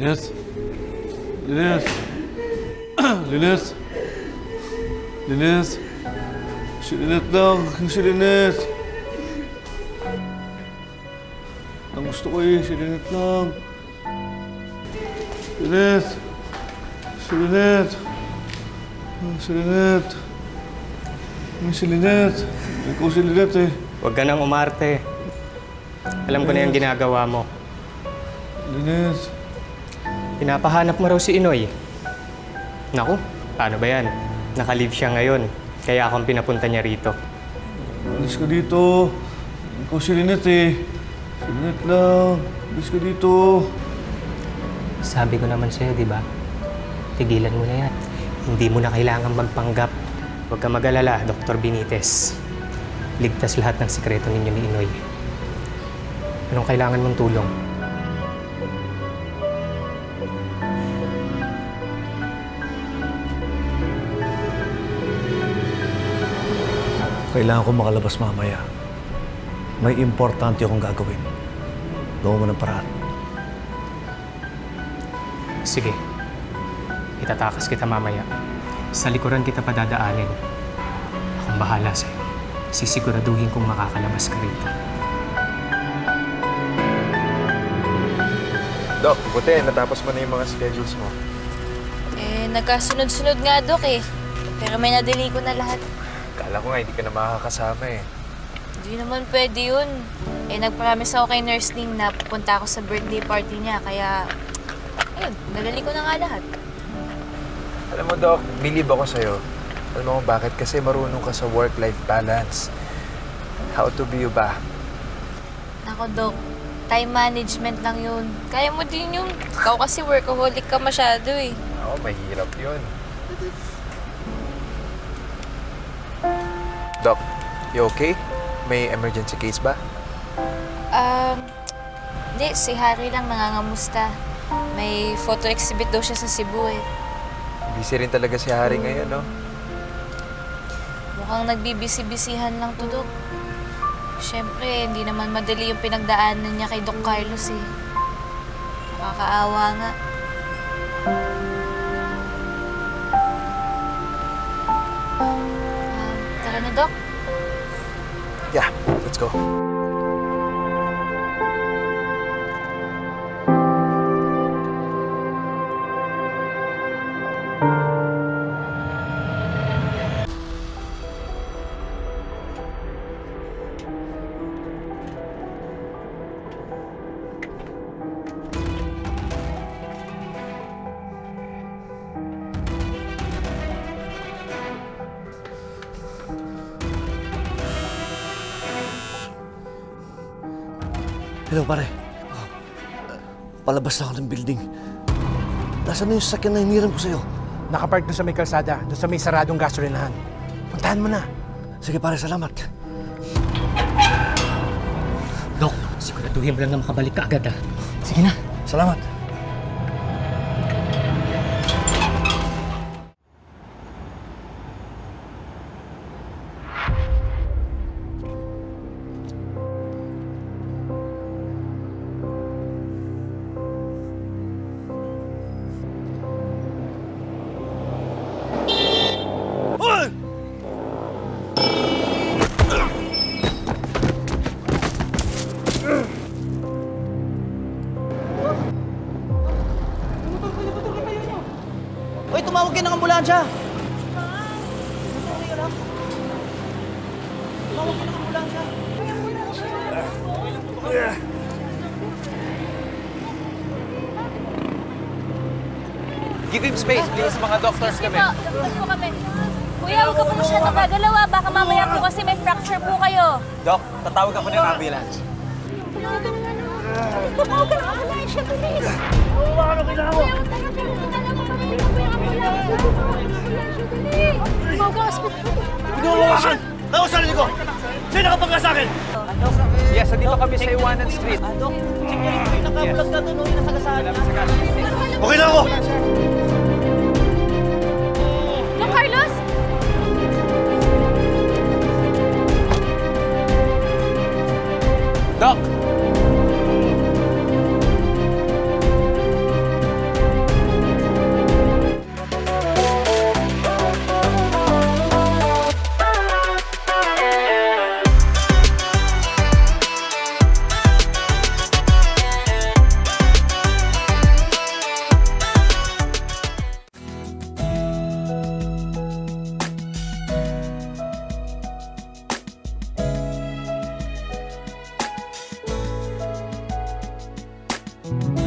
Linet! Linet! Linet! Linet! Si Linet lang! Si Linet! Ang gusto ko eh, si Linet lang. Linet! Si Linet! Si Linet! Si Linet! Ikaw si Linet eh. Huwag ka nang umarte. Alam ko na yung ginagawa mo. Linet! Pinapahanap mo raw si Inoy. Naku, paano ba yan? Naka-leave siya ngayon. Kaya akong pinapunta niya rito. Alis ka dito. Ikaw si Linet eh. Si Linet lang. Alis ka dito. Sabi ko naman sa'yo, di ba? Tigilan mo na yan. Hindi mo na kailangan magpanggap. Huwag ka mag-alala, Dr. Benitez. Ligtas lahat ng sikreto ninyo ni Inoy. Anong kailangan mong tulong? Kailangan ko makalabas mamaya. May importante akong gagawin. Gawa mo ng paraan. Sige. Itatakas kita mamaya. Sa likuran kita padadaanin. Akong bahala sa'yo. Sisiguraduhin kong makakalabas ka rito. Doc, buti. Natapos mo na yung mga schedules mo. Nagkasunod-sunod nga, Dok eh. Pero may nadali ko na lahat. Kala ko nga hindi ka na makakasama eh. Hindi naman pwede yun. Nag-promise ako kay Nurse Ning na pupunta ako sa birthday party niya. Kaya, ayun, nadali ko na nga lahat. Alam mo, Doc, believe ako sa'yo. Alam mo bakit? Kasi marunong ka sa work-life balance. How to be you ba? Nako, Dok. Time management lang yun. Kaya mo din yun. Ikaw kasi workaholic ka masyado eh. Oo, mahirap yun. Doc, you okay? May emergency case ba? Hindi. Si Harry lang nangangamusta. May photo exhibit daw siya sa Cebu eh. Busy rin talaga si Harry ngayon, no? Mukhang nagbibisi-bisihan lang to, Dok. Siyempre, hindi naman madali yung pinagdaanan niya kay Doc Carlos eh. Nakakaawa nga. Tara na, Doc. Yeah, let's go. Hello, pare. Palabas na ako ng building. Nasaan na yung sasakyan na hiniram ko sa'yo? Nakapark doon sa may kalsada, doon sa may saradong gasolinahan. Puntahan mo na. Sige, pare. Salamat. Dok, siguraduhin mo lang na makabalik ka agad, ah. Sige na. Salamat. Uy, tumawag kayo ng ambulansya! Tumawag kayo ng ambulansya! Give him space, please. Mga doctors kami. Doctor po kami. Kuya, huwag ka po masyadong gagalawa. Baka mamaya po kasi may fracture po kayo. Doc, tatawag ako ng ambulance. Tumawag ka ng ambulansya, please. Tumawag ka ng hospital. Pinawawasan! Nausarin ko! Sino ka pagka sa akin? Yes, dito kami sa Iwanan Street. Dok, check nyo rin po yung nakabulag na doon, yung nasagasaan niya. Okay na ako! Doc Carlos? Doc! Dok,